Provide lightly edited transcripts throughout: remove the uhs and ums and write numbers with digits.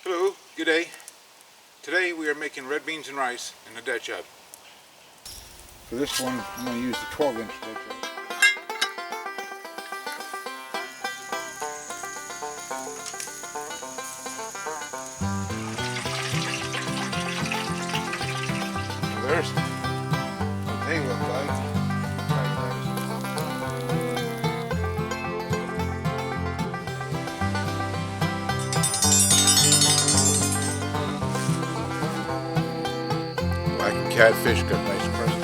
Hello, good day. Today we are making red beans and rice in the Dutch oven. For this one, I'm going to use the 12-inch Dutch oven. There's what they look like. Black and catfish got nice crust.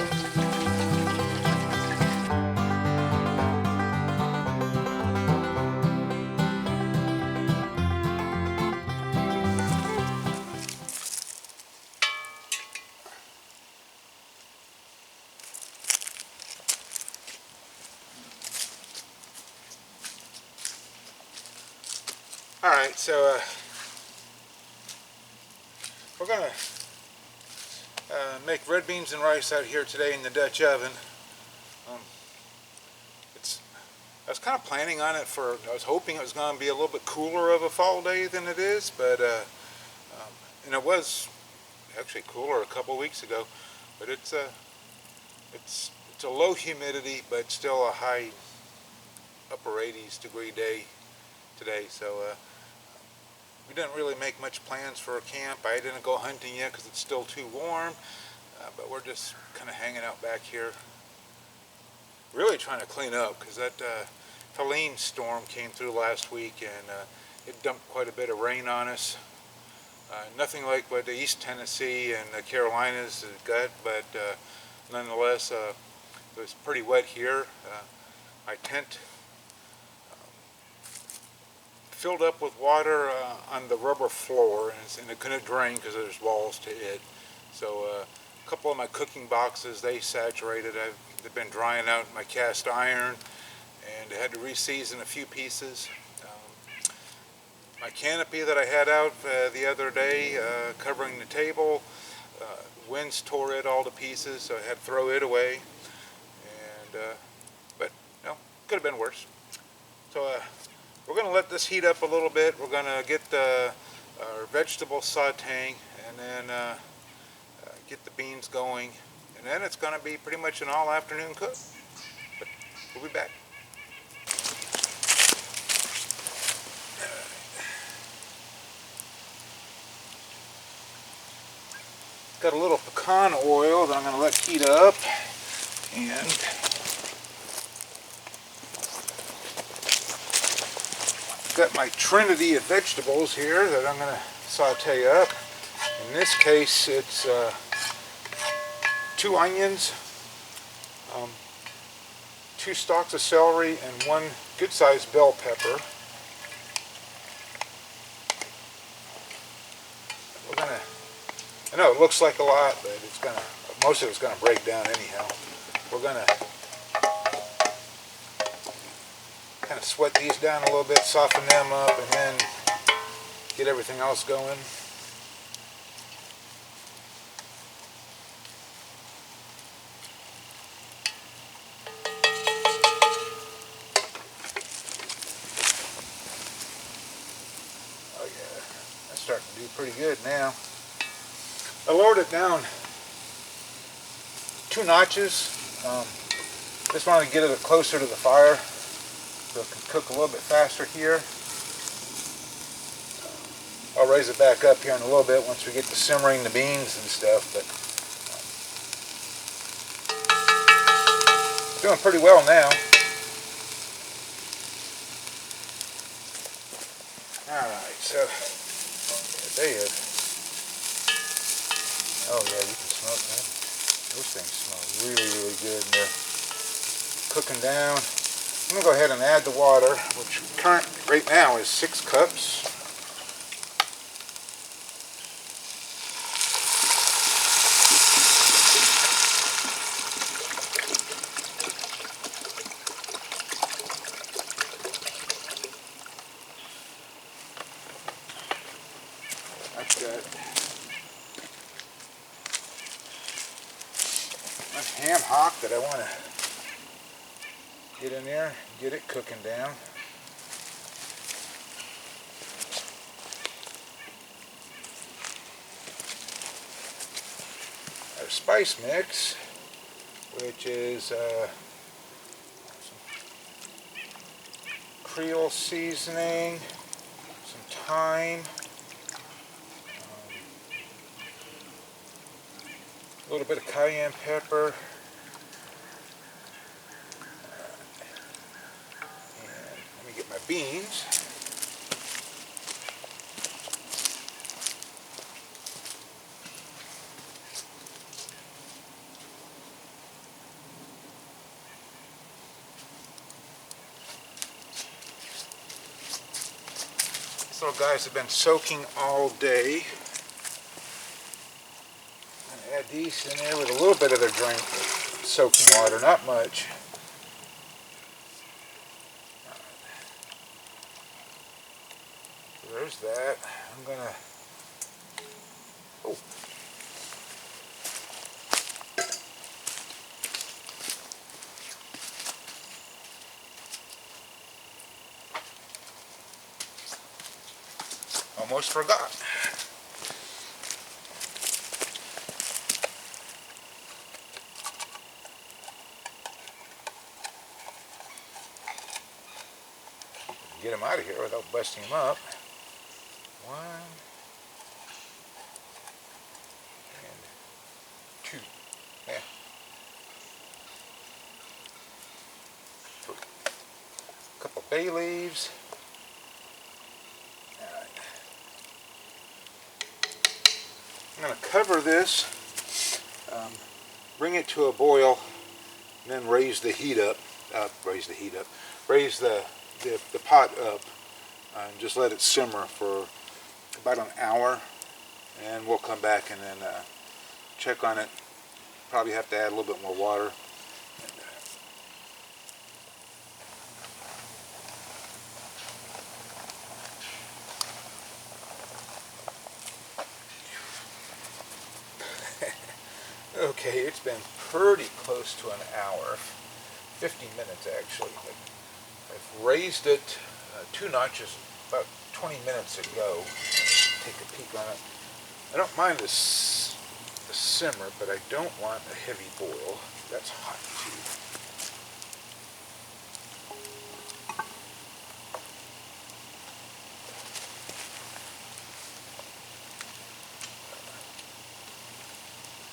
Alright, so we're going to make red beans and rice out here today in the Dutch oven. I was kind of planning on it I was hoping it was going to be a little bit cooler of a fall day than it is, but and it was actually cooler a couple weeks ago, but it's a low humidity, but still a high upper 80s degree day today, so we didn't really make much plans for a camp. I didn't go hunting yet because it's still too warm, but we're just kind of hanging out back here. Really trying to clean up because that Helene storm came through last week and it dumped quite a bit of rain on us. Nothing like what the East Tennessee and the Carolinas got, but nonetheless it was pretty wet here. My tent filled up with water on the rubber floor, and it couldn't drain because there's walls to it. So a couple of my cooking boxes, they saturated. They've been drying out in my cast iron, and I had to reseason a few pieces. My canopy that I had out the other day covering the table, winds tore it all to pieces, so I had to throw it away. And but no, could have been worse. So we're going to let this heat up a little bit. We're going to get our vegetables sauteing, and then get the beans going, and then it's going to be pretty much an all-afternoon cook. But we'll be back. Got a little pecan oil that I'm going to let heat up, and got my trinity of vegetables here that I'm going to saute up. In this case, it's 2 onions, 2 stalks of celery, and 1 good-sized bell pepper. We're gonna. I know it looks like a lot, but most of it's gonna break down anyhow. We're gonna kind of sweat these down a little bit, soften them up, and then get everything else going. Oh yeah, that's starting to do pretty good now. I lowered it down 2 notches. Just wanted to get it closer to the fire so it can cook a little bit faster here. I'll raise it back up here in a little bit once we get to simmering the beans and stuff, but it's doing pretty well now. Alright, so there is. Oh yeah, you can smell it, man. Those things smell really, really good, and they're cooking down. I'm going to go ahead and add the water, which right now is 6 cups. I've got my ham hock that I want to get in there, get it cooking down. spice mix, which is some Creole seasoning, some thyme, a little bit of cayenne pepper, and let me get my beans. These little guys have been soaking all day. I'm going to add these in there with a little bit of their drink, soaking water, not much. So there's that. I'm going to... Oh. Almost forgot. Get him out of here without busting him up. 1 and 2. Yeah. 3. A couple bay leaves. Alright. I'm going to cover this, bring it to a boil, and then raise the heat up. Raise the pot up, and just let it simmer for about an hour, and we'll come back and then check on it. Probably have to add a little bit more water. Okay, it's been pretty close to an hour, 50 minutes actually, but I've raised it 2 notches about 20 minutes ago. Take a peek on it. I don't mind the simmer, but I don't want a heavy boil. That's hot too.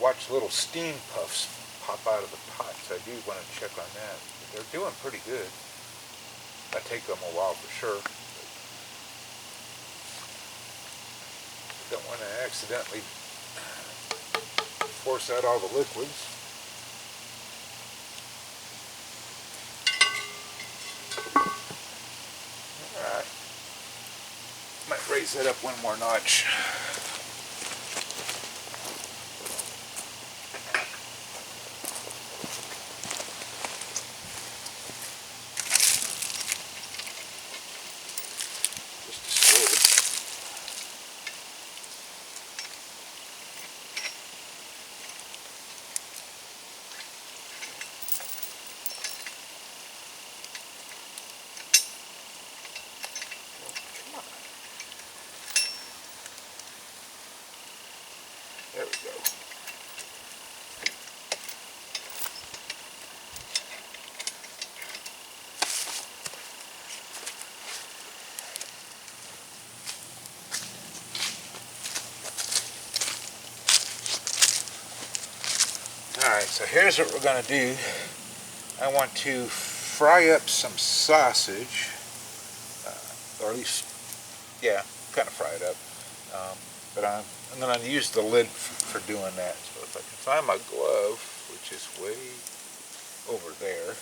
Watch little steam puffs pop out of the pot, so I do want to check on that. They're doing pretty good. Might take them a while for sure. Don't want to accidentally force out all the liquids. Alright. Might raise that up 1 more notch. There we go. Alright, so here's what we're going to do. I want to fry up some sausage, or at least, yeah, kind of fry it up. But I'm going to use the lid for doing that. So if I can find my glove, which is way over there.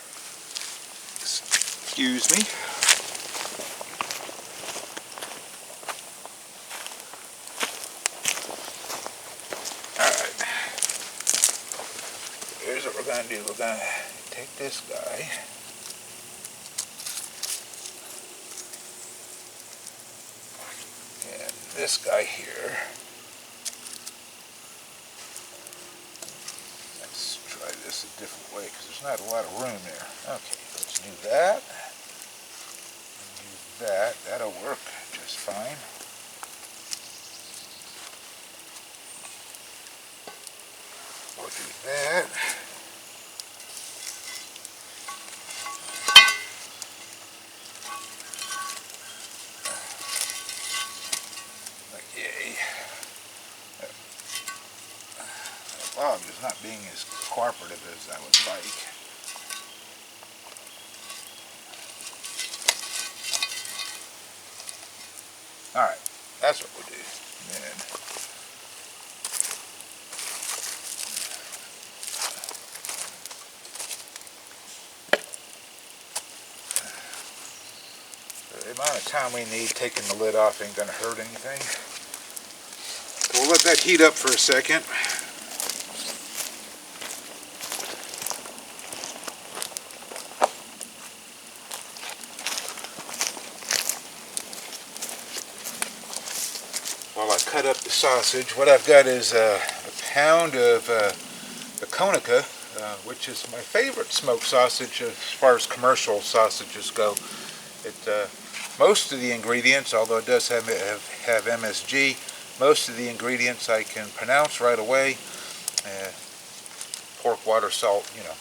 Excuse me. Alright. Here's what we're going to do. We're going to take this guy. And this guy here. Let's try this a different way because there's not a lot of room there. Okay, let's do that. And do that. That'll work just fine. that. Okay. The log is not being as cooperative as I would like. Alright, that's what we'll do. Then the amount of time we need taking the lid off ain't gonna hurt anything. So we'll let that heat up for a second. While I cut up the sausage, what I've got is a pound of the Konica, which is my favorite smoked sausage as far as commercial sausages go. Most of the ingredients, although it does have MSG, most of the ingredients I can pronounce right away. Pork, water, salt, you know.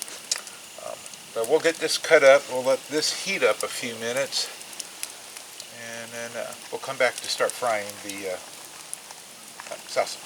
But we'll get this cut up. We'll let this heat up a few minutes, and then we'll come back to start frying the sausage.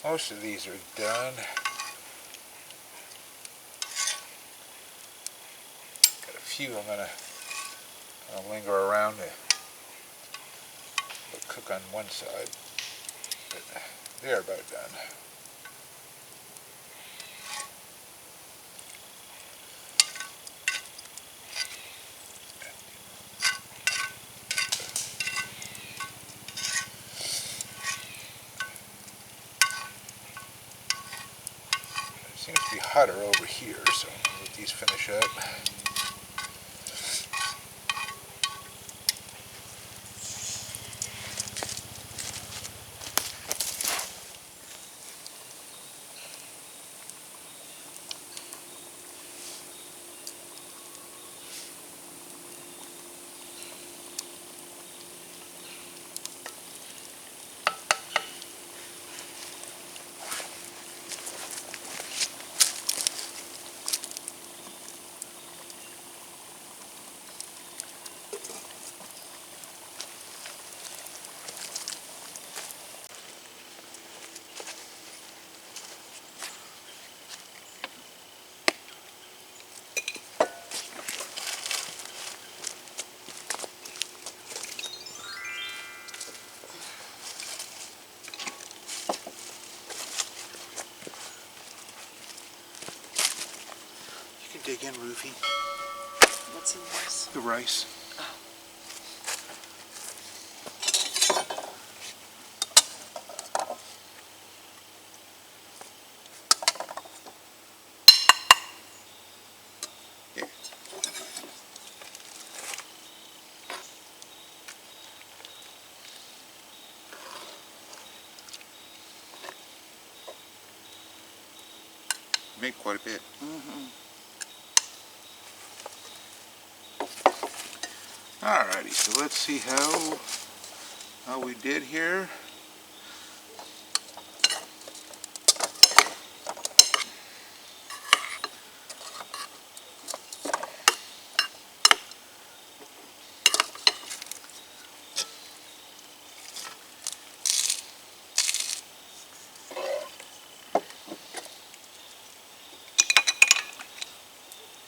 Most of these are done. Got a few I'm gonna linger around to cook on one side, but they're about done. Seems to be hotter over here, so I'm gonna let these finish up. Dig in, Rufy. What's in this? The rice. Oh. Here. Made quite a bit. Alrighty, so let's see how we did here.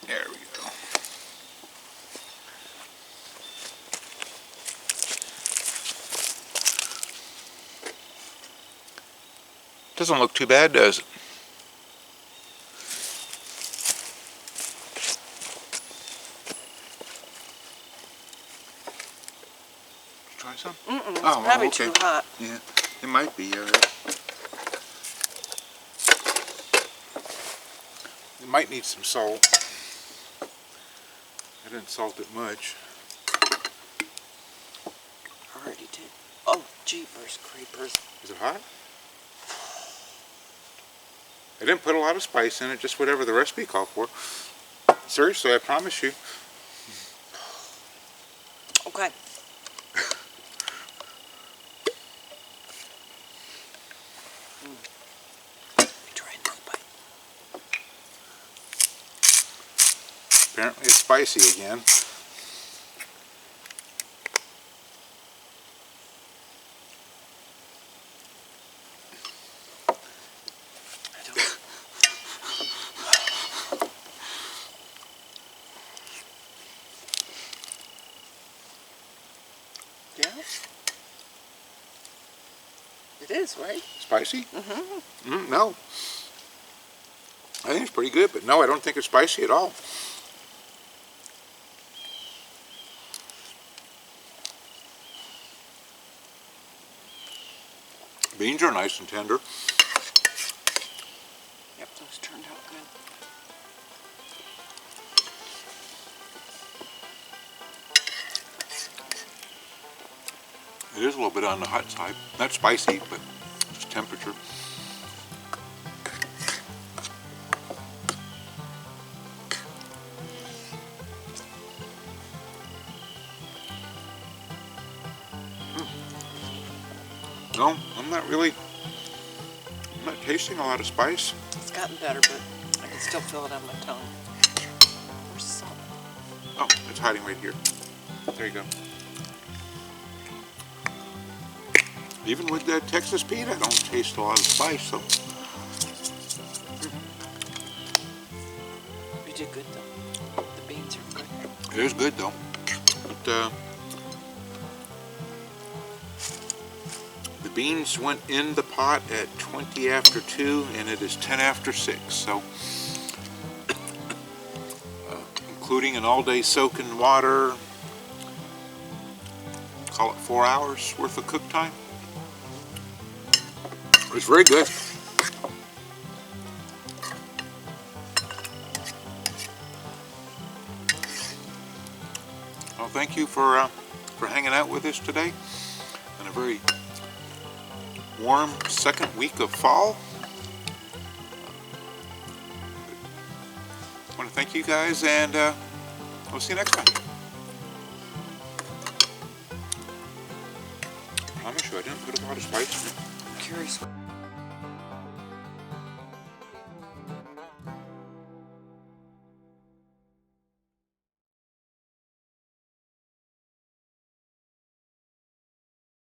There we go. Doesn't look too bad, does it? Try some? It's probably okay. too hot. Yeah, it might be. It might need some salt. I didn't salt it much. Already did. Oh, jeepers creepers. Is it hot? I didn't put a lot of spice in it, just whatever the recipe called for. Seriously, I promise you. Okay. Try another bite. Apparently it's spicy again. Yeah? It is, right? Spicy? No. I think it's pretty good, but no, I don't think it's spicy at all. Beans are nice and tender. Yep, those turned out good. It is a little bit on the hot side. Not spicy, but just temperature. No, I'm not tasting a lot of spice. It's gotten better, but I can still feel it on my tongue. Where's the salt? Oh, it's hiding right here. There you go. Even with the Texas Pete, I don't taste a lot of spice, so. You did good, though. The beans are good. It is good, though. But, the beans went in the pot at 20 after 2, and it is 10 after 6, so. Including an all-day soak in water, call it 4 hours worth of cook time. It's very good. Well, thank you for hanging out with us today in a very warm second week of fall. I want to thank you guys, and we'll see you next time. I promise you I didn't put a lot of spice in it. I'm curious.